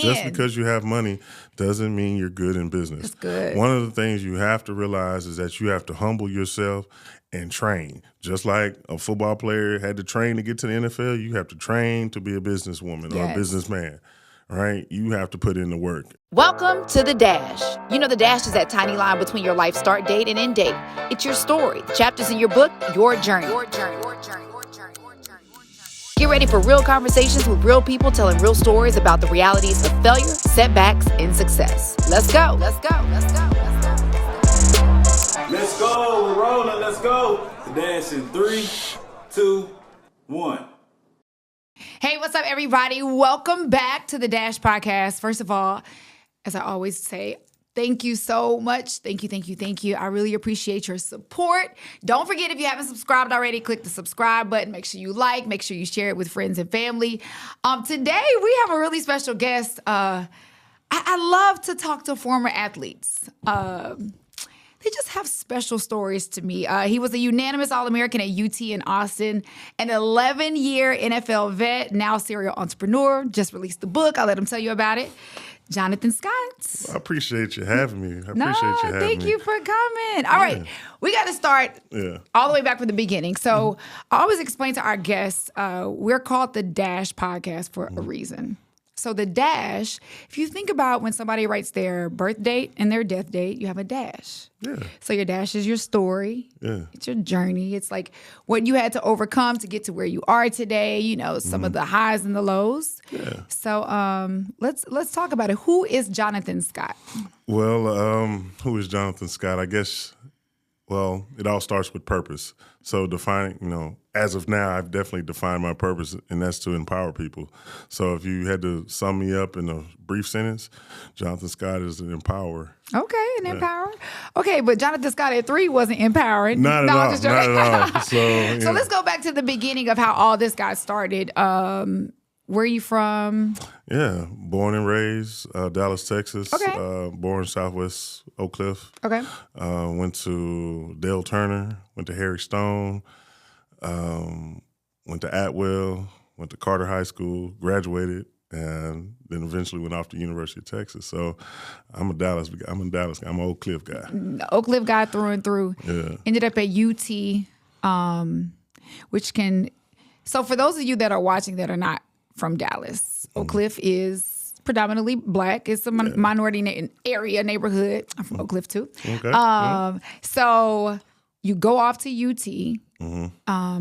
Just because you have money doesn't mean you're good in business. That's good. One of the things you have to realize is that you have to humble yourself and train. Just like a football player had to train to get to the NFL, you have to train to be a businesswoman or a businessman, right? You have to put in the work. Welcome to The Dash. You know, The Dash is that tiny line between your life start date and end date. It's your story, the chapters in your book, your journey. Get ready for real conversations with real people telling real stories about the realities of failure, setbacks, and success. Let's go. Let's go. Let's go. Let's go. Let's go. We're rolling. Let's go. The Dash in 3, 2, 1. Hey, what's up, everybody? Welcome back to the Dash Podcast. First of all, as I always say, thank you so much. Thank you. I really appreciate your support. Don't forget, if you haven't subscribed already, click the subscribe button. Make sure you like, make sure you share it with friends and family. Today, we have a really special guest. I love to talk to former athletes. They just have special stories to me. He was a unanimous All-American at UT in Austin, an 11-year NFL vet, now serial entrepreneur, just released the book. I'll let him tell you about it. Jonathan Scott. I appreciate you having me. Thank you for coming. All right, we got to start all the way back from the beginning. So I always explain to our guests, we're called the Dash Podcast for a reason. So the dash, if you think about when somebody writes their birth date and their death date, you have a dash. Yeah. So your dash is your story. Yeah. It's your journey. It's like what you had to overcome to get to where you are today, you know, some of the highs and the lows. Yeah. So let's talk about it. Who is Jonathan Scott? Well, who is Jonathan Scott? I guess, well, it all starts with purpose. So defining, as of now, I've definitely defined my purpose, and that's to empower people. So if you had to sum me up in a brief sentence, Jonathan Scott is an empower. Okay, an empower. Okay, but Jonathan Scott at 3 wasn't empowering. Not at all. Not at all. So let's go back to the beginning of how all this got started. Where are you from? Yeah, born and raised, Dallas, Texas. Okay. Born Southwest Oak Cliff. Okay. Went to Dale Turner, went to Harry Stone, went to Atwell, went to Carter High School, graduated, and then eventually went off to University of Texas. So I'm a Dallas guy. I'm an Oak Cliff guy. Oak Cliff guy through and through. Yeah. Ended up at UT, so for those of you that are watching that are not from Dallas, Oak Cliff is predominantly black. It's a minority neighborhood. I'm from Oak Cliff too. Okay. So you go off to UT.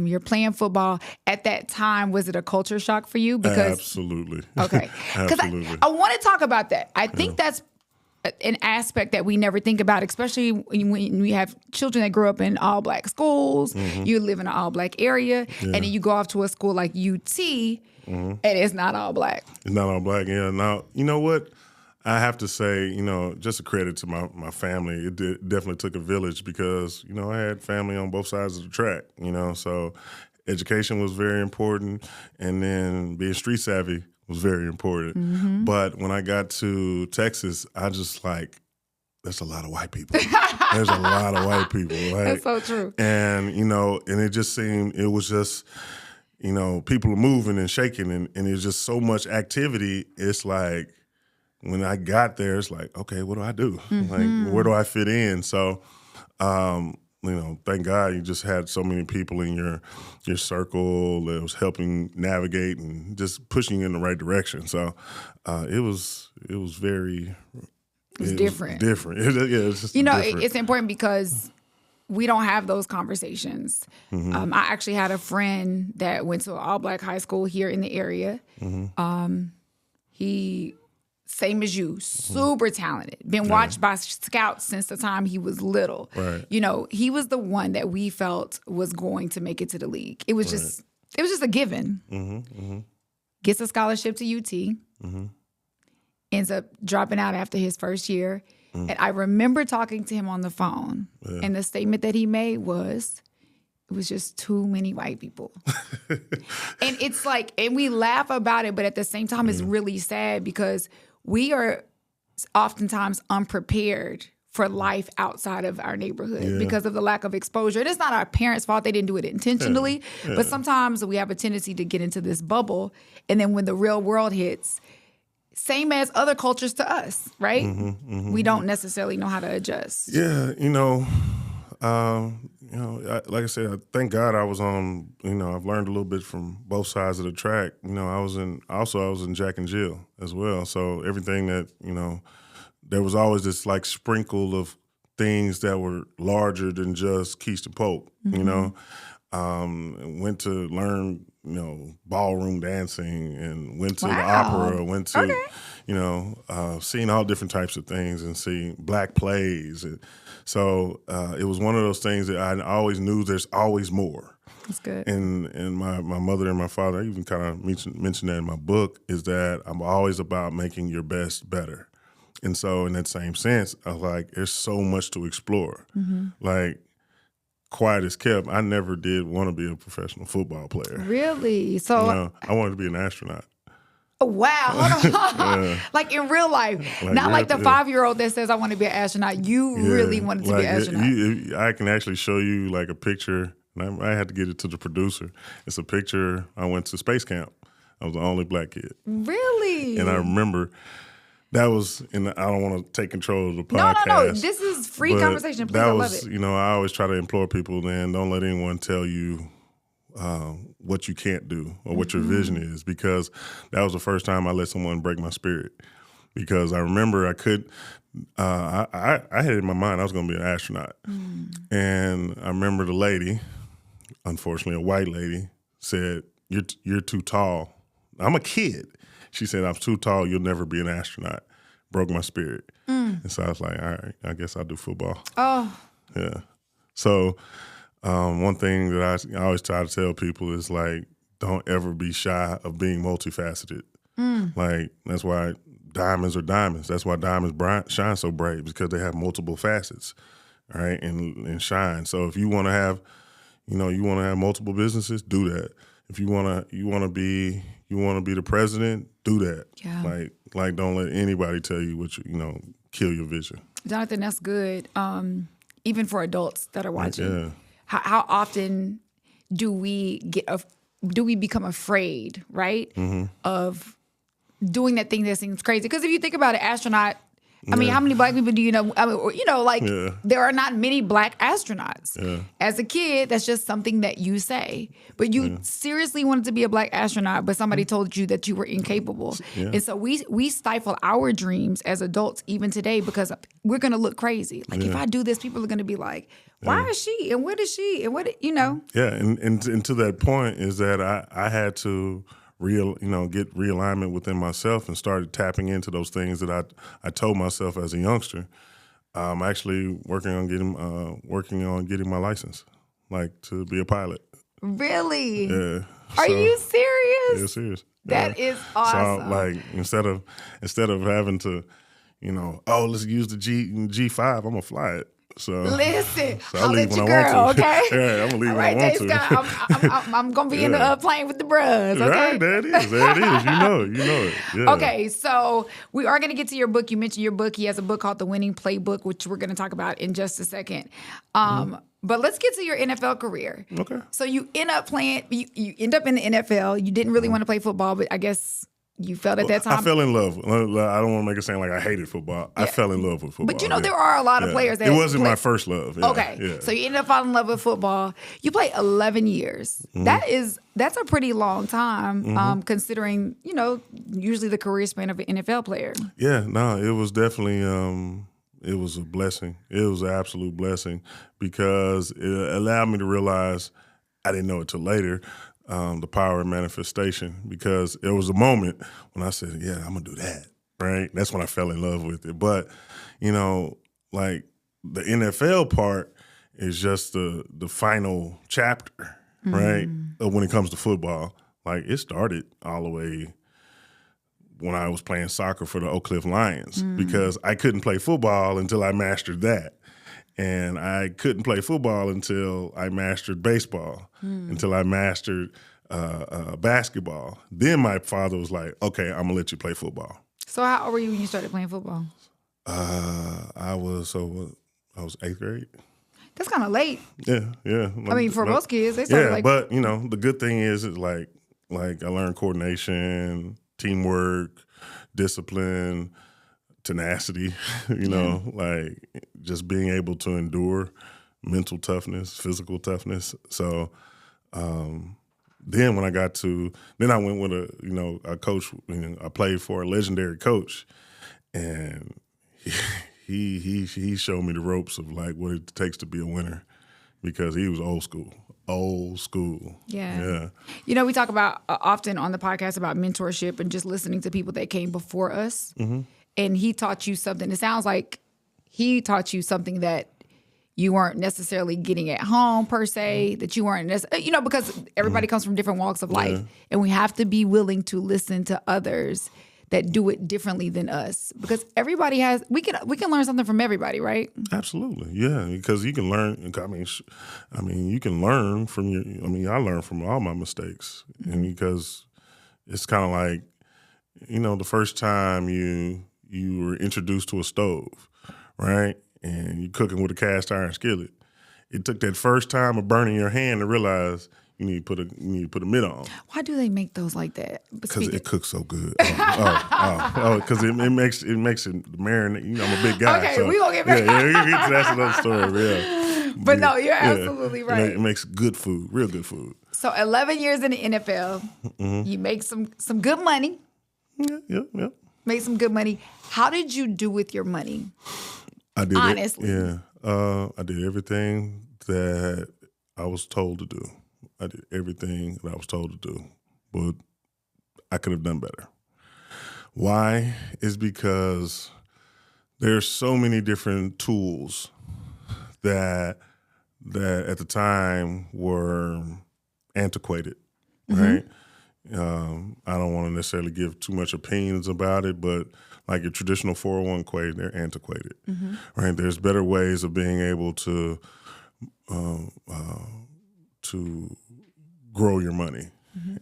You're playing football. At that time, was it a culture shock for you? Because Absolutely. Okay. Because I want to talk about that. I think that's an aspect that we never think about, especially when we have children that grow up in all black schools. You live in an all black area, and then you go off to a school like UT, and it's not all black. It's not all black, yeah. Now, you know what? I have to say, just a credit to my family. It definitely took a village because, I had family on both sides of the track, so education was very important, and then being street savvy was very important. But when I got to Texas, I just there's a lot of white people. There's a lot of white people. Right? That's so true. And, and it just seemed, it was just, people are moving and shaking, and there's just so much activity. It's like, when I got there, it's like, okay, what do I do? Like, where do I fit in? So, thank God you just had so many people in your circle that was helping navigate and just pushing you in the right direction. So, it was very... It's different. Different. It's just different. It's important because we don't have those conversations. I actually had a friend that went to an all-black high school here in the area. He... Same as you, super talented. Been watched by scouts since the time he was little. Right. He was the one that we felt was going to make it to the league. It was just a given. Gets a scholarship to UT. Ends up dropping out after his first year. And I remember talking to him on the phone. And the statement that he made was, it was just too many white people. And it's like, and we laugh about it, but at the same time, it's really sad because we are oftentimes unprepared for life outside of our neighborhood because of the lack of exposure. And it's not our parents' fault. They didn't do it intentionally. But sometimes we have a tendency to get into this bubble. And then when the real world hits, same as other cultures to us, right? We don't necessarily know how to adjust. Yeah, like I said, I thank God I was on. I've learned a little bit from both sides of the track. I was in Jack and Jill as well. So everything that there was always this like sprinkle of things that were larger than just Keystone Pope. Went to learn ballroom dancing and went to the opera. Went to seeing all different types of things and seeing black plays. So it was one of those things that I always knew there's always more. That's good. And my mother and my father, I even kind of mentioned that in my book, is that I'm always about making your best better. And so in that same sense, I was like, there's so much to explore. Like, quiet as kept, I never did want to be a professional football player. Really? So I wanted to be an astronaut. Oh, wow. Hold on. Yeah. Like in real life. Not like the 5-year-old that says, I want to be an astronaut. You really wanted to be an astronaut. I can actually show you like a picture. And I had to get it to the producer. It's a picture. I went to space camp. I was the only black kid. Really? And I remember that was, and I don't want to take control of the podcast. No. This is free conversation. Please, I love it. I always try to implore people, then don't let anyone tell you what you can't do or what your vision is, because that was the first time I let someone break my spirit. Because I remember I had in my mind I was going to be an astronaut. And I remember the lady, unfortunately a white lady, said, you're too tall. I'm a kid. She said, I'm too tall, you'll never be an astronaut. Broke my spirit. And so I was like, all right, I guess I'll do football. Oh. Yeah. So one thing that I always try to tell people is like, don't ever be shy of being multifaceted. Like, that's why diamonds are diamonds. That's why diamonds shine so bright, because they have multiple facets, all right, and shine. So if you want to have, multiple businesses, do that. If you want to be the president, do that. Yeah. Like don't let anybody tell you what kill your vision. Jonathan, that's good. Even for adults that are watching. Yeah. How often do we become afraid, right, of doing that thing that seems crazy? Because if you think about it, astronaut, I mean, how many black people do you know? I mean, there are not many black astronauts. Yeah. As a kid, that's just something that you say. But you seriously wanted to be a black astronaut, but somebody told you that you were incapable. Yeah. And so we stifle our dreams as adults even today, because we're going to look crazy. Like, if I do this, people are going to be like, why is she? And what is she? And what, Yeah, and to that point is that I had to get realignment within myself and started tapping into those things that I told myself as a youngster. I'm actually working on getting my license, like to be a pilot. Really? Yeah. Are you serious? Yeah, serious. That is awesome. So like instead of having to, let's use the G5, I'm gonna fly it. So listen, so I'll let you girl, okay? Yeah, I'm gonna leave when I want to. I'm gonna be in the plane with the bros, okay? Right, there it is. You know it. Yeah. Okay, so we are gonna get to your book. You mentioned your book. He has a book called The Winning Playbook, which we're gonna talk about in just a second. But let's get to your NFL career. Okay. So you end up playing. You end up in the NFL. You didn't really want to play football, but I guess you felt at that time. I fell in love. I don't want to make it sound like I hated football. Yeah. I fell in love with football. But there are a lot of players that it wasn't my first love. Yeah. Okay. Yeah. So you ended up falling in love with football. You played 11 years. That's a pretty long time, considering, usually the career span of an NFL player. Yeah, no, it was definitely it was a blessing. It was an absolute blessing, because it allowed me to realize, I didn't know it till later, the power of manifestation, because there was a moment when I said, yeah, I'm going to do that, right? That's when I fell in love with it. But, like the NFL part is just the final chapter, right, when it comes to football. Like, it started all the way when I was playing soccer for the Oak Cliff Lions, because I couldn't play football until I mastered that. And I couldn't play football until I mastered baseball, until I mastered basketball. Then my father was like, okay, I'm going to let you play football. So how old were you when you started playing football? I was 8th grade. That's kind of late. Yeah. I mean, for most kids, they started but, the good thing is like I learned coordination, teamwork, discipline, tenacity, like just being able to endure, mental toughness, physical toughness. So then when I went with a coach. I played for a legendary coach, and he showed me the ropes of like what it takes to be a winner, because he was old school. Yeah. We talk about often on the podcast about mentorship and just listening to people that came before us. Mm-hmm. And he taught you something. It sounds like he taught you something that you weren't necessarily getting at home per se, that you weren't because everybody comes from different walks of life. And we have to be willing to listen to others that do it differently than us, because everybody we can learn something from everybody, right? Absolutely, yeah. Because you can learn. You can learn from I learned from all my mistakes, and because it's kind of like, the first time you were introduced to a stove, right, and you're cooking with a cast iron skillet. It took that first time of burning your hand to realize you need to put a mitt on. Why do they make those like that? Because it cooks so good. Because it makes it marinate. I'm a big guy. Okay, so, we gonna get back. That's another story. Yeah. But no, you're absolutely right. It makes good food, real good food. So 11 years in the NFL, you make some good money. Yeah. Make some good money. How did you do with your money? I did. Honestly. I did everything that I was told to do. I did everything that I was told to do, but I could have done better. Why? Is because there's so many different tools that at the time were antiquated, right? I don't want to necessarily give too much opinions about it, but like your traditional 401k, they're antiquated, right? There's better ways of being able to grow your money.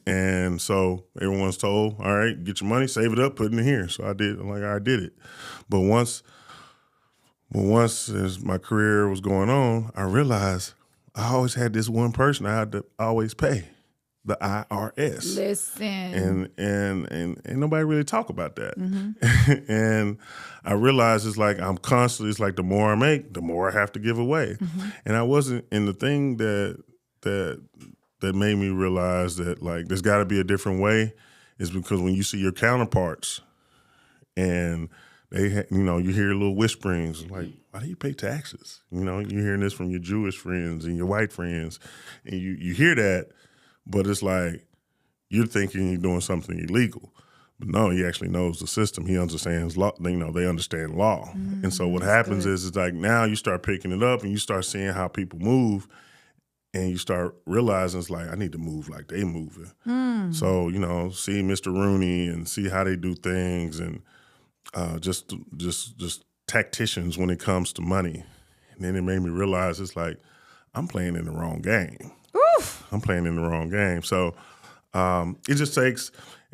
And so everyone's told, all right, get your money, save it up, put it in here. So I did it. But once as my career was going on, I realized I always had this one person I had to always pay, the IRS. Listen. And nobody really talk about that. And I realized it's like the more I make, the more I have to give away. And I wasn't, and the thing that made me realize that like there's got to be a different way is because when you see your counterparts and they you hear little whisperings like, why do you pay taxes? You're hearing this from your Jewish friends and your white friends, and you hear that, but it's like you're thinking you're doing something illegal. But no, he actually knows the system. He understands law. They understand law. And so what happens is it's like now you start picking it up and you start seeing how people move. And you start realizing it's like, I need to move like they moving. So, see Mr. Rooney and see how they do things, and just tacticians when it comes to money. And then it made me realize it's like, I'm playing in the wrong game. Oof. I'm playing in the wrong game. So it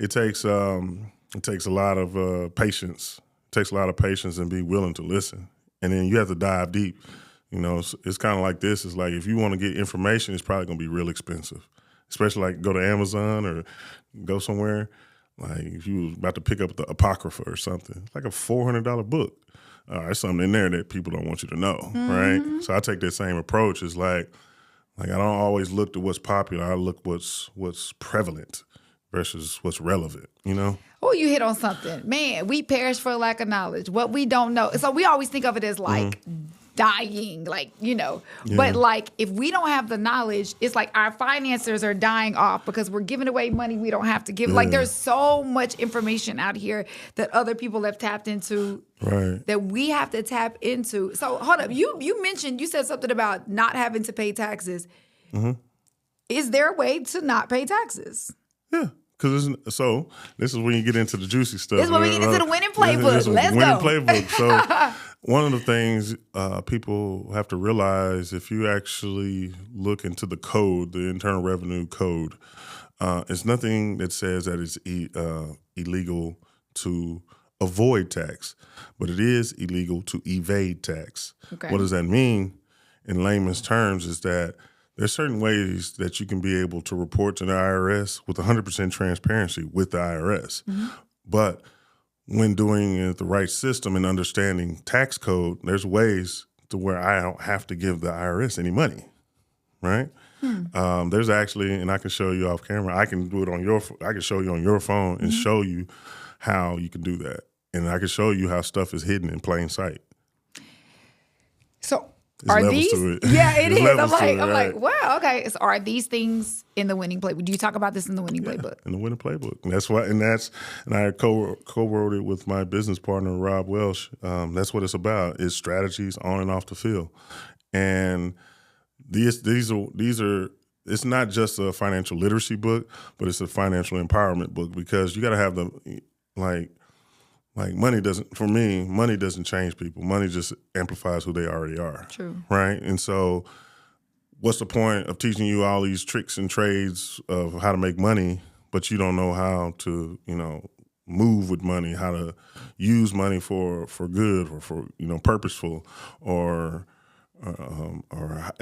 takes a lot of patience. It takes a lot of patience and be willing to listen. And then you have to dive deep. It's kind of like this. It's like if you want to get information, it's probably going to be real expensive, especially like go to Amazon or go somewhere. Like if you was about to pick up the Apocrypha or something, it's like a $400 book. There's something in there that people don't want you to know, right? So I take that same approach. It's like I don't always look to what's popular. I look what's prevalent versus what's relevant, Oh, you hit on something. Man, we perish for lack of knowledge. What we don't know. So we always think of it as like dying, But like if we don't have the knowledge, it's like our financiers are dying off because we're giving away money we don't have to give. Like there's so much information out here that other people have tapped into, right, that we have to tap into. So hold up, you said something about not having to pay taxes. Is there a way to not pay taxes? Yeah. Because this is when you get into the juicy stuff. This is when we get into the winning playbook. Let's go. Winning playbook. So one of the things people have to realize, if you actually look into the code, the Internal Revenue Code, it's nothing that says that it's illegal to avoid tax, but it is illegal to evade tax. Okay. What does that mean in layman's terms is that there's certain ways that you can be able to report to the IRS with 100% transparency with the IRS. But when doing it the right system and understanding tax code, there's ways to where I don't have to give the IRS any money, right? There's actually, and I can show you off camera. I can do it on I can show you on your phone and show you how you can do that, and I can show you how stuff is hidden in plain sight. So There's are levels these? to it. Yeah, it There's is. levels to it, I'm right. like, wow, okay. So are these things in the Winning Playbook? Do you talk about this in the Winning Playbook? In the Winning Playbook. And that's why, and I co-wrote it with my business partner, Rob Welsh. That's what it's about, is strategies on and off the field. And these are, it's not just a financial literacy book, but it's a financial empowerment book, because you got to have like money doesn't change people. Money just amplifies who they already are. True. Right? And so what's the point of teaching you all these tricks and trades of how to make money, but you don't know how to, move with money, how to use money for good or for, purposeful, or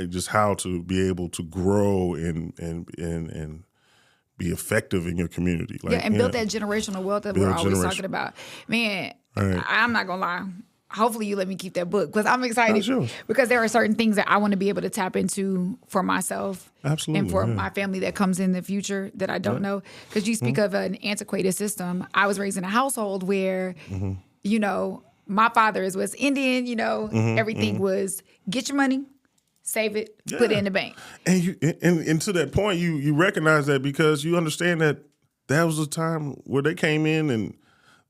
just how to be able to grow and be effective in your community. And build that generational wealth that we're always talking about. Man, right. I'm not going to lie. Hopefully you let me keep that book, because I'm excited. Oh, sure. Because there are certain things that I want to be able to tap into for myself. Absolutely, and for my family that comes in the future that I don't know. Because you speak of an antiquated system. I was raised in a household where, my father is West Indian, everything was get your money, save it, put it in the bank. And and to that point, you recognize that, because you understand that was a time where they came in, and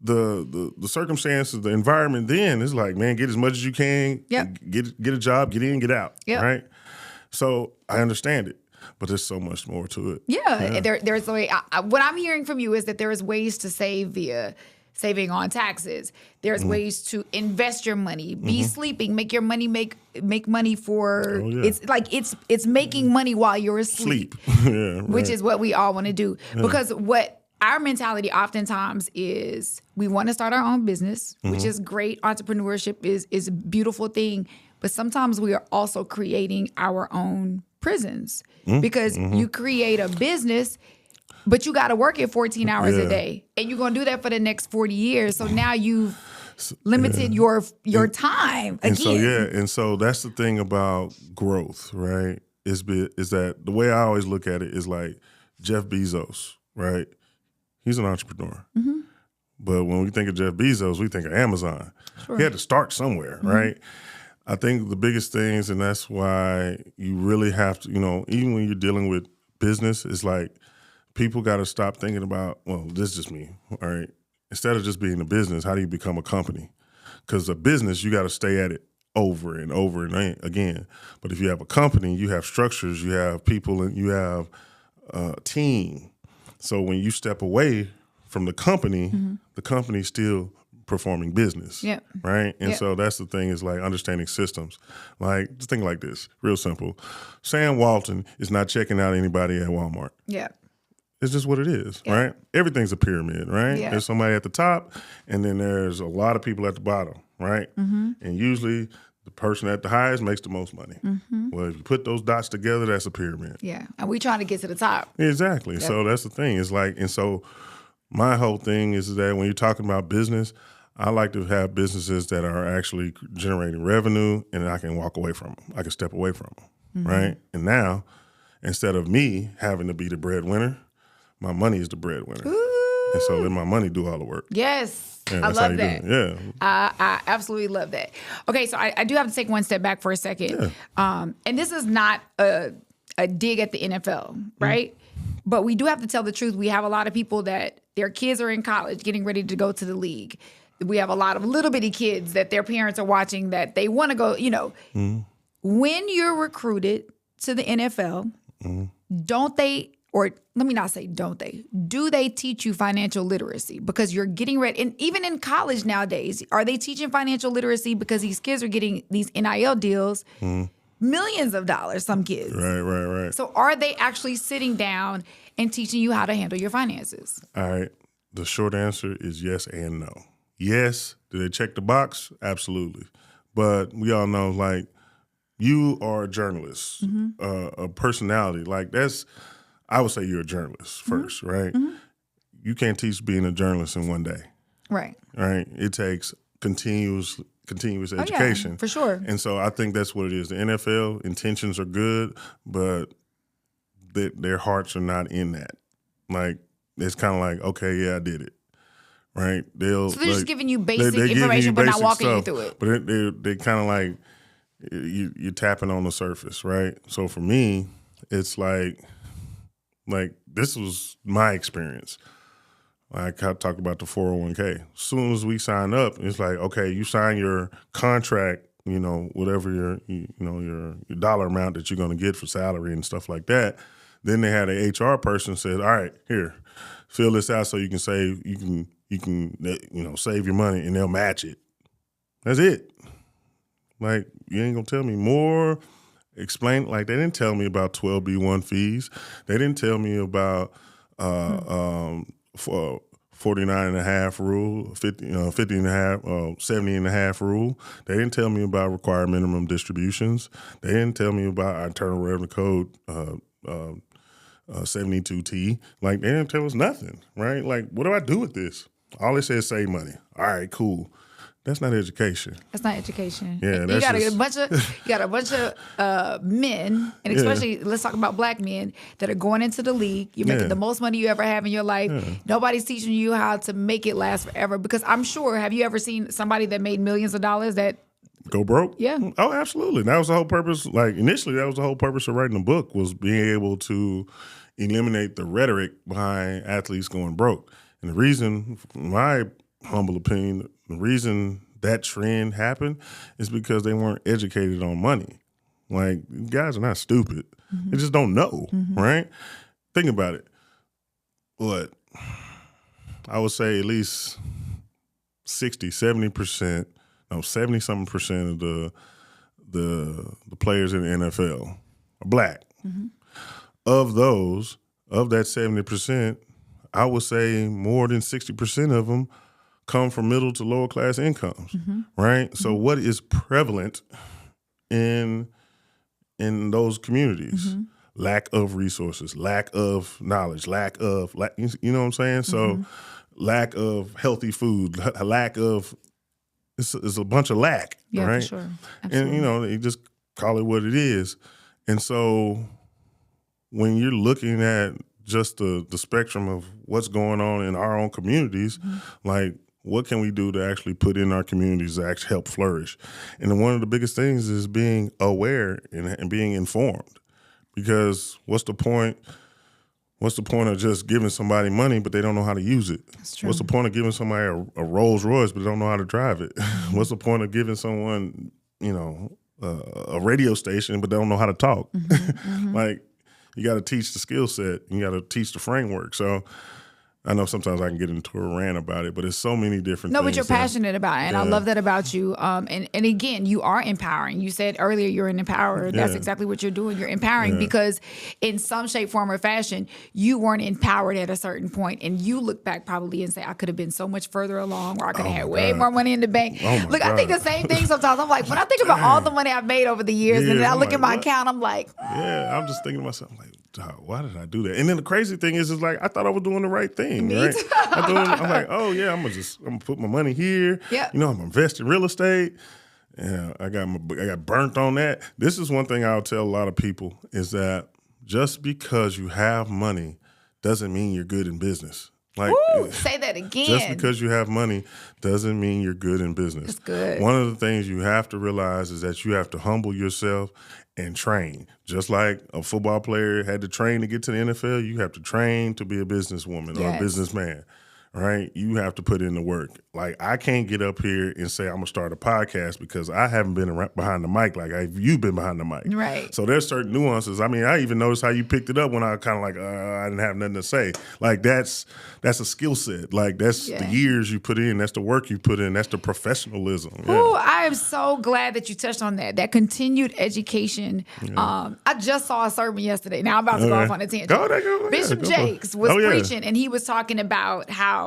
the circumstances, the environment then is like, man, get as much as you can, get a job, get in, get out, right? So I understand it, but there's so much more to it. There's a way. What I'm hearing from you is that there is ways to save via saving on taxes. There's ways to invest your money, be sleeping, make your money make money for. It's like it's making money while you're asleep, which is what we all want to do. Because what our mentality oftentimes is, we want to start our own business, which is great. Entrepreneurship is a beautiful thing. But sometimes we are also creating our own prisons, because you create a business, but you got to work it 14 hours a day, and you're going to do that for the next 40 years. So now you've limited your time again. And so that's the thing about growth, right? Is that the way I always look at it is like Jeff Bezos, right? He's an entrepreneur. But when we think of Jeff Bezos, we think of Amazon. Sure. He had to start somewhere, right? I think the biggest things, and that's why you really have to, even when you're dealing with business, it's like people got to stop thinking about, well, this is just me, all right? Instead of just being a business, how do you become a company? Because a business, you got to stay at it over and over and again. But if you have a company, you have structures, you have people, and you have a team. So when you step away from the company's still performing business, right? And so that's the thing, is like understanding systems. Like, just think like this, real simple. Sam Walton is not checking out anybody at Walmart. It's just what it is, right? Everything's a pyramid, right? There's somebody at the top, and then there's a lot of people at the bottom, right? And usually the person at the highest makes the most money. Well, if you put those dots together, that's a pyramid. And we trying to get to the top. Exactly. So that's the thing. It's like, and so my whole thing is that when you're talking about business, I like to have businesses that are actually generating revenue, and I can walk away from them. I can step away from them, right? And now, instead of me having to be the breadwinner, my money is the breadwinner. And so let my money do all the work. Yes. I love that. I absolutely love that. Okay, so I do have to take one step back for a second. And this is not a dig at the NFL, right? But we do have to tell the truth. We have a lot of people that their kids are in college getting ready to go to the league. We have a lot of little bitty kids that their parents are watching that they want to go, When you're recruited to the NFL, don't they, or let me not say don't they, do they teach you financial literacy? Because you're getting ready, and even in college nowadays, are they teaching financial literacy because these kids are getting these NIL deals, millions of dollars, some kids. Right. So are they actually sitting down and teaching you how to handle your finances? All right. The short answer is yes and no. Yes. Do they check the box? Absolutely. But we all know, like, you are a journalist, a personality. Like, I would say you're a journalist first, right? You can't teach being a journalist in one day. Right. Right. It takes continuous education. For sure. And so I think that's what it is. The NFL intentions are good, but their hearts are not in that. Like, it's kind of like, okay, yeah, I did it. Right? So they're just giving you basic information, but not walking you through it. But they kind of like, you're tapping on the surface, right? So for me, it's like this was my experience. Like I talked about the 401k. As soon as we sign up, it's like, okay, you sign your contract, whatever your dollar amount that you're going to get for salary and stuff like that. Then they had an HR person said, all right, here, fill this out so you can save your money, and they'll match it. That's it. Like, you ain't gonna tell me more. Explain, like, they didn't tell me about 12B1 fees. They didn't tell me about 49.5 rule, 50.5, 70.5 rule. They didn't tell me about required minimum distributions. They didn't tell me about our Internal Revenue Code 72T. Like, they didn't tell us nothing, right? Like, what do I do with this? All they say is save money. All right, cool. That's not education. That's not education. Yeah, you got a bunch of men, and especially let's talk about black men that are going into the league. You're making the most money you ever have in your life. Yeah. Nobody's teaching you how to make it last forever. Because I'm sure, have you ever seen somebody that made millions of dollars that go broke? Yeah. Oh, absolutely. That was the whole purpose. Like, initially, that was the whole purpose of writing the book, was being able to eliminate the rhetoric behind athletes going broke. And the reason, in my humble opinion, the reason that trend happened is because they weren't educated on money. Like, guys are not stupid. They just don't know, right? Think about it. What? I would say at least 70-something percent of the players in the NFL are black. Of that 70%, I would say more than 60% of them come from middle to lower class incomes, right? So what is prevalent in those communities? Lack of resources, lack of knowledge, lack of, you know what I'm saying? So lack of healthy food, lack of, it's a bunch of lack, right? For sure. Absolutely. And, they just call it what it is. And so when you're looking at just the spectrum of what's going on in our own communities, like, what can we do to actually put in our communities to actually help flourish? And one of the biggest things is being aware and being informed. Because what's the point of just giving somebody money but they don't know how to use it? That's true. What's the point of giving somebody a Rolls Royce but they don't know how to drive it? What's the point of giving someone, a radio station but they don't know how to talk? Like, you got to teach the skill set. You got to teach the framework. So I know sometimes I can get into a rant about it, but it's so many different things. No, but you're passionate about it, and I love that about you. And again, you are empowering. You said earlier you're an empowerer. That's exactly what you're doing. You're empowering because in some shape, form, or fashion, you weren't empowered at a certain point, and you look back probably and say, I could have been so much further along, or I could have had way more money in the bank. Look, I think the same thing sometimes. I'm like, when I think about all the money I've made over the years, and then I look at my account, I'm like, I'm just thinking to myself, I'm like, why did I do that? And then the crazy thing is like, I thought I was doing the right thing, right? I'm like, oh yeah, I'm gonna put my money here. I'm gonna invest in real estate. Yeah, I got burnt on that. This is one thing I'll tell a lot of people is that just because you have money doesn't mean you're good in business. Like, say that again. Just because you have money doesn't mean you're good in business. That's good. One of the things you have to realize is that you have to humble yourself and train. Just like a football player had to train to get to the NFL, you have to train to be a businesswoman or a businessman. Right? You have to put in the work. Like, I can't get up here and say I'm going to start a podcast because I haven't been behind the mic like you've been behind the mic. Right. So there's certain nuances. I mean, I even noticed how you picked it up when I kind of like, I didn't have nothing to say. Like, that's a skill set. Like, that's the years you put in. That's the work you put in. That's the professionalism. Ooh, I am so glad that you touched on that continued education. I just saw a sermon yesterday. Now I'm about to go off on a tangent. Go. Bishop Jakes was preaching, and he was talking about how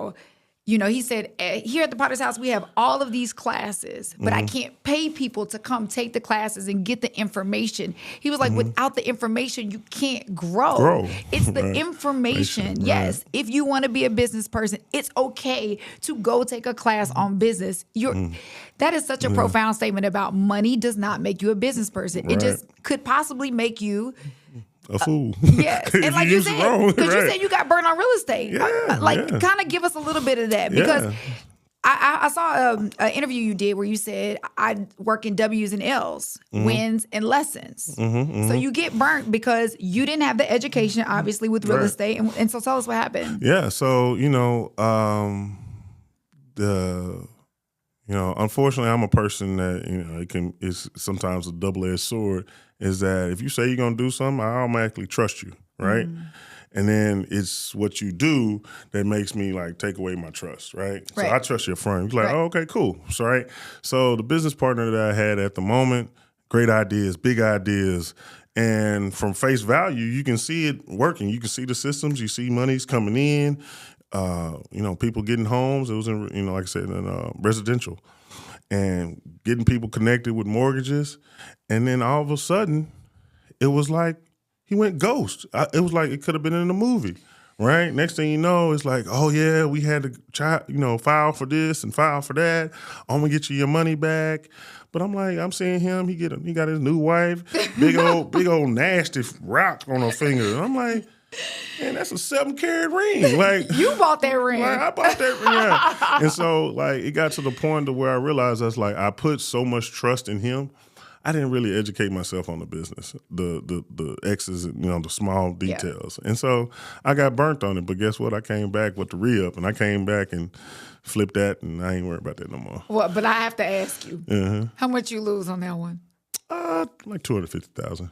he said, here at the Potter's House, we have all of these classes, but I can't pay people to come take the classes and get the information. He was like, without the information, you can't grow. It's the information. Yes. If you want to be a business person, it's okay to go take a class on business. That is such a profound statement about money does not make you a business person. It just could possibly make you a fool. Yes. And like you said, because you said you got burned on real estate. Kind of give us a little bit of that, because I saw an interview you did where you said, I work in W's and L's, wins and lessons. So you get burnt because you didn't have the education, obviously, with real estate. And so tell us what happened. Yeah. So, unfortunately, I'm a person that, it's sometimes a double-edged sword, is that if you say you're going to do something, I automatically trust you, right? And then it's what you do that makes me take away my trust, right? So I trust your friend. You're like, oh, okay, cool. So, right. So the business partner that I had at the moment, great ideas, big ideas. And from face value, you can see it working. You can see the systems. You see money's coming in. People getting homes. It was in, like I said, in residential, and getting people connected with mortgages. And then all of a sudden, it was like he went ghost. It was like it could have been in a movie, right? Next thing you know, it's like, oh yeah, we had to file for this and file for that. I'm gonna get you your money back. But I'm seeing him. He got his new wife, big old nasty rock on her finger. And I'm like, man, that's a 7-carat ring. Like, you bought that ring. I bought that ring. Yeah. And so it got to the point to where I realized I put so much trust in him. I didn't really educate myself on the business, the X's, the small details. And so I got burnt on it. But guess what? I came back with the re-up, and I came back and flipped that, and I ain't worried about that no more. Well, but I have to ask you, how much you lose on that one? Like $250,000.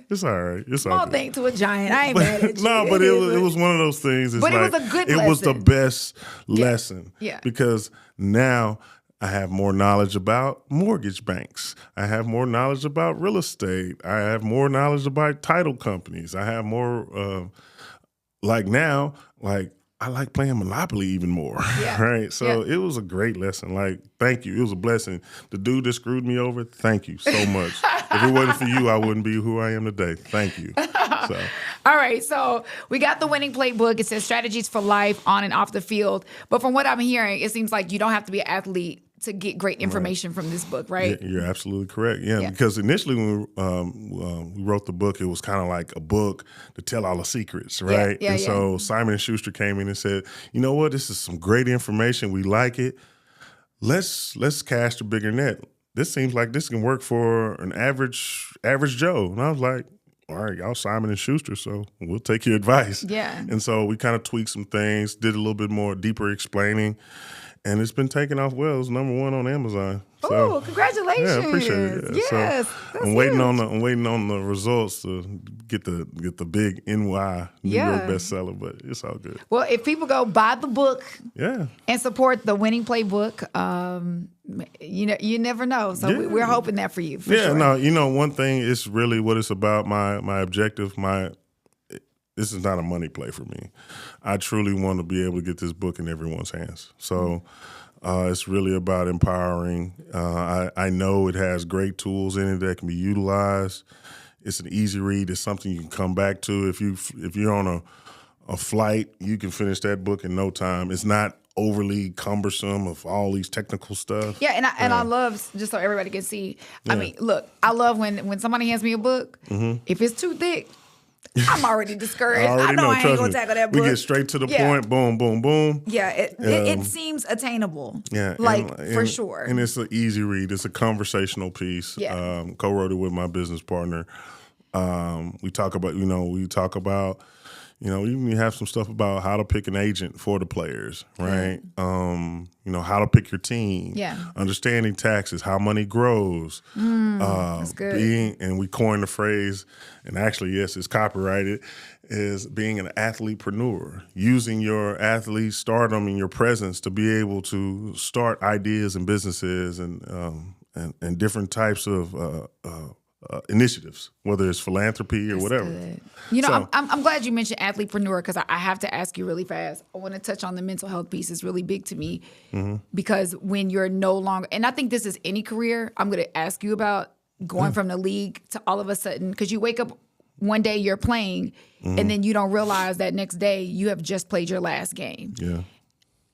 It's all right. It's small thing to a giant. I ain't mad at you. No, but it was one of those things. But it was a good lesson. It was the best lesson. Yeah. Because now I have more knowledge about mortgage banks. I have more knowledge about real estate. I have more knowledge about title companies. I have more, now, I like playing Monopoly even more, right? So it was a great lesson. Thank you. It was a blessing. The dude that screwed me over, thank you so much. If it wasn't for you, I wouldn't be who I am today. Thank you. So. All right, so we got the Winning Playbook. It says strategies for life on and off the field. But from what I'm hearing, it seems like you don't have to be an athlete to get great information from this book, right? Yeah, you're absolutely correct. Yeah, because initially when we wrote the book, it was kind of like a book to tell all the secrets, right? So Simon & Schuster came in and said, you know what, this is some great information. We like it. Let's cast a bigger net. This seems like this can work for an average Joe. And I was like, all right, y'all Simon & Schuster, so we'll take your advice. Yeah. And so we kind of tweaked some things, did a little bit more deeper explaining. And it's been taking off well. It's #1 on Amazon. So, oh, congratulations! Yeah, I appreciate it. Yeah. Yes, so I'm waiting on the results to get the big NY New York bestseller, but it's all good. Well, if people go buy the book, and support the Winning Playbook, you never know. So we're hoping that for you. For sure. No, one thing is really what it's about. My objective, this is not a money play for me. I truly want to be able to get this book in everyone's hands. So it's really about empowering. I know it has great tools in it that can be utilized. It's an easy read. It's something you can come back to. If you're on a flight, you can finish that book in no time. It's not overly cumbersome of all these technical stuff. Yeah, and I love, just so everybody can see, I mean, look, I love when somebody hands me a book, if it's too thick, I'm already discouraged. I know I ain't going to tackle that book. We get straight to the point. Boom, boom, boom. Yeah, it seems attainable. Yeah. For sure. And it's an easy read. It's a conversational piece. Yeah. Co-wrote it with my business partner. We talk about, you have some stuff about how to pick an agent for the players, right? How to pick your team. Yeah. Understanding taxes, how money grows. That's good. And we coined the phrase, and actually, yes, it's copyrighted, is being an athletepreneur, using your athlete stardom and your presence to be able to start ideas and businesses and different types of initiatives, whether it's philanthropy or whatever. Good. You know, So- I'm glad you mentioned Athletepreneur because I have to ask you really fast. I want to touch on the mental health piece. It's really big to me because when you're no longer, and I think this is any career, I'm going to ask you about going from the league to all of a sudden, because you wake up one day you're playing and then you don't realize that next day you have just played your last game. Yeah.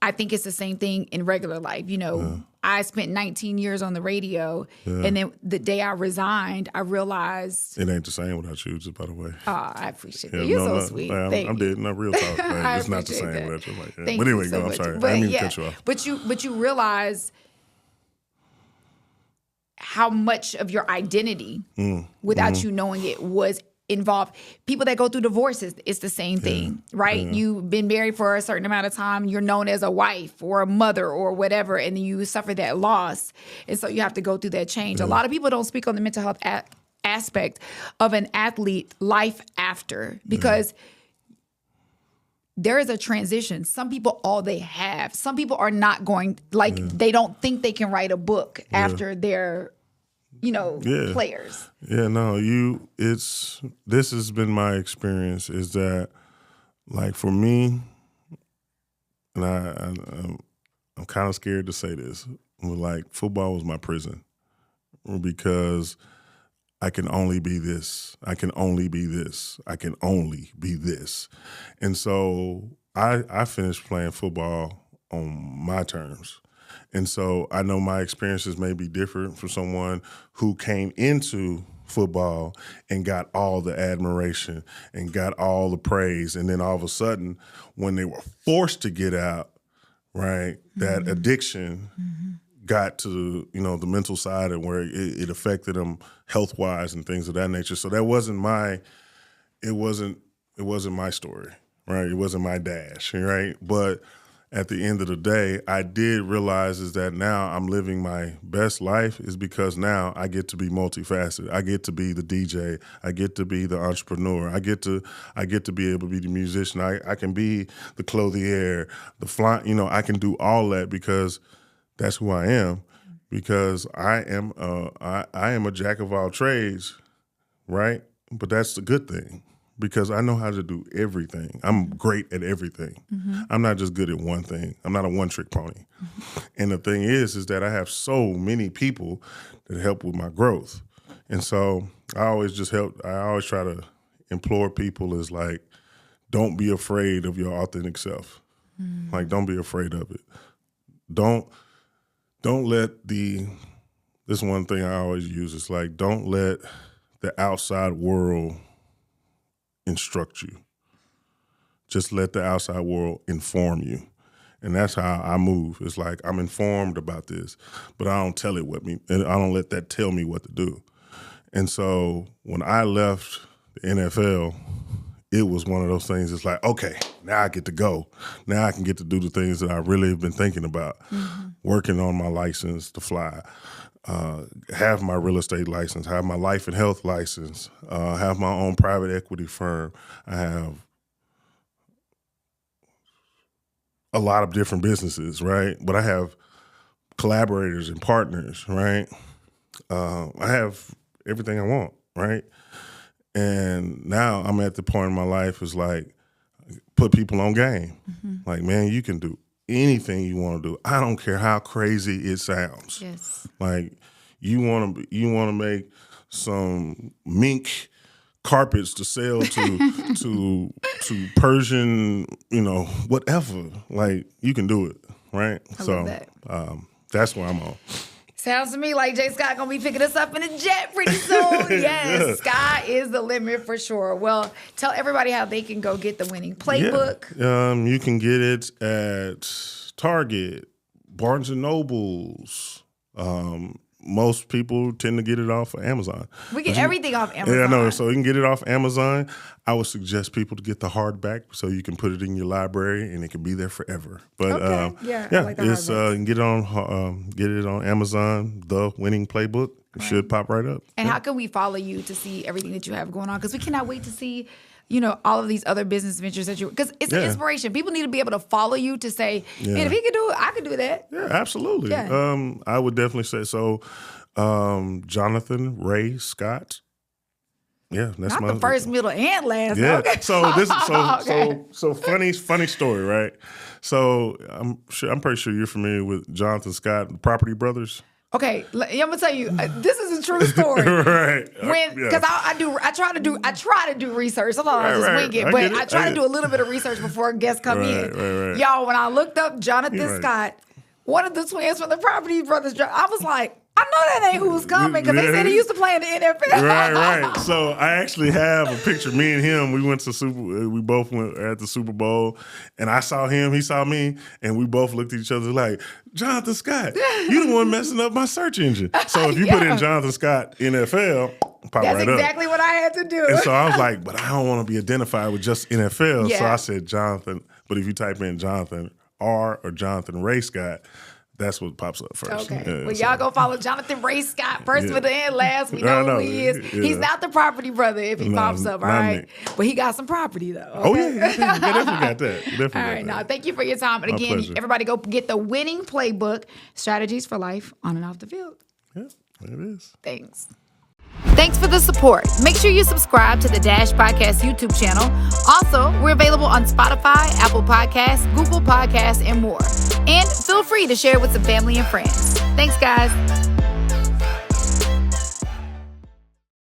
I think it's the same thing in regular life. You know, I spent 19 years on the radio, and then the day I resigned, I realized. It ain't the same without you, just by the way. Oh, I appreciate that. You're so sweet. I'm Thank dead. Not real talk. I It's not the appreciate same that. without you. Like, Thank but you anyway, so I'm much. sorry. But I didn't mean yeah, to cut you off. But you realize how much of your identity, without you knowing it, was involved. People that go through divorces, it's the same thing, right? You've been married for a certain amount of time. You're known as a wife or a mother or whatever, and then you suffer that loss. And so you have to go through that change. A lot of people don't speak on the mental health aspect of an athlete life after, because there is a transition. Some people, all they have. Some people are not going, like, they don't think they can write a book after they're, players. Yeah, no, this has been my experience, is that, like, for me, and I'm kind of scared to say this, but, like, football was my prison, because I can only be this. I can only be this. I can only be this. And so I finished playing football on my terms. And so I know my experiences may be different from someone who came into football and got all the admiration and got all the praise. And then all of a sudden, when they were forced to get out, right, that addiction got to, the mental side, and where it affected them health-wise and things of that nature. So that wasn't my story, right? It wasn't my dash, right? But at the end of the day, I did realize is that now I'm living my best life is because now I get to be multifaceted. I get to be the DJ. I get to be the entrepreneur. I get to be able to be the musician. I can be the clothier, the fly. I can do all that because that's who I am. Because I am a jack of all trades, right? But that's the good thing. Because I know how to do everything. I'm great at everything. I'm not just good at one thing. I'm not a one-trick pony. And the thing is that I have so many people that help with my growth. And so I always try to implore people is like, don't be afraid of your authentic self. Like, don't be afraid of it. Don't let this one thing I always use is like, don't let the outside world instruct you. Just let the outside world inform you. And that's how I move. It's like, I'm informed about this, but I don't tell it what me, and I don't let that tell me what to do. And so when I left the NFL, it was one of those things. It's like, okay, now I get to go. Now I can get to do the things that I really have been thinking about. Working on my license to fly, have my real estate license, have my life and health license, have my own private equity firm. I have a lot of different businesses, right? But I have collaborators and partners, right? I have everything I want, right? And now I'm at the point in my life is like, put people on game. Like, man, you can do anything you want to do. I don't care how crazy it sounds. Yes. Like, you want to make some mink carpets to sell to Persian, whatever. Like, you can do it, right? I love that. That's where I'm on. Sounds to me like Jay Scott gonna be picking us up in a jet pretty soon. Yes, sky is the limit for sure. Well, tell everybody how they can go get the Winning Playbook. Yeah. You can get it at Target, Barnes and Nobles. Most people tend to get it off of Amazon. We get everything off Amazon. Yeah, I know. So you can get it off Amazon. I would suggest people to get the hardback so you can put it in your library and it can be there forever. But I like the it's you can get it on Amazon. The Winning Playbook. It should pop right up. And how can we follow you to see everything that you have going on? Because we cannot wait to see, all of these other business ventures that because it's an inspiration. People need to be able to follow you to say, man, if he can do it, I can do that. Yeah, absolutely. Yeah. I would definitely say so. Jonathan Ray Scott. Yeah, that's Not my the first, middle, and last. Yeah. Okay. So this is Okay. so funny story, right? So I'm pretty sure you're familiar with Jonathan Scott, the Property Brothers. Okay, I'm gonna tell you, this is a true story. Right. Because I try to do research. Sometimes I just Right, wing it, I but get it, I try I to get do a little bit of research before guests come in. Right. Y'all, when I looked up Jonathan Right. Scott, one of the twins from the Property Brothers, I was like, I know that ain't who's coming because they said he used to play in the NFL. Right. So I actually have a picture. Me and him, we both went at the Super Bowl, and I saw him, he saw me, and we both looked at each other like, Jonathan Scott, you the one messing up my search engine. So if you put in Jonathan Scott NFL, pop That's right up. exactly what I had to do. And so I was like, but I don't want to be identified with just NFL. Yeah. So I said Jonathan, but if you type in Jonathan R or Jonathan Ray Scott, that's what pops up first. Okay. Yeah, Well, so- y'all go follow Jonathan Ray Scott, first Yeah. with the end, last. We I know who know. he is. Yeah. He's not the property brother if he No, pops up, all not right? me. But he got some property, though. Oh, Okay? yeah, definitely got that. Definitely All got right, now that. thank you for your time. And My again, pleasure. everybody go get the Winning Playbook, Strategies for Life on and off the field. Yeah, there it is. Thanks. Thanks for the support. Make sure you subscribe to the Dash Podcast YouTube channel. Also, we're available on Spotify, Apple Podcasts, Google Podcasts, and more. And feel free to share it with some family and friends. Thanks, guys.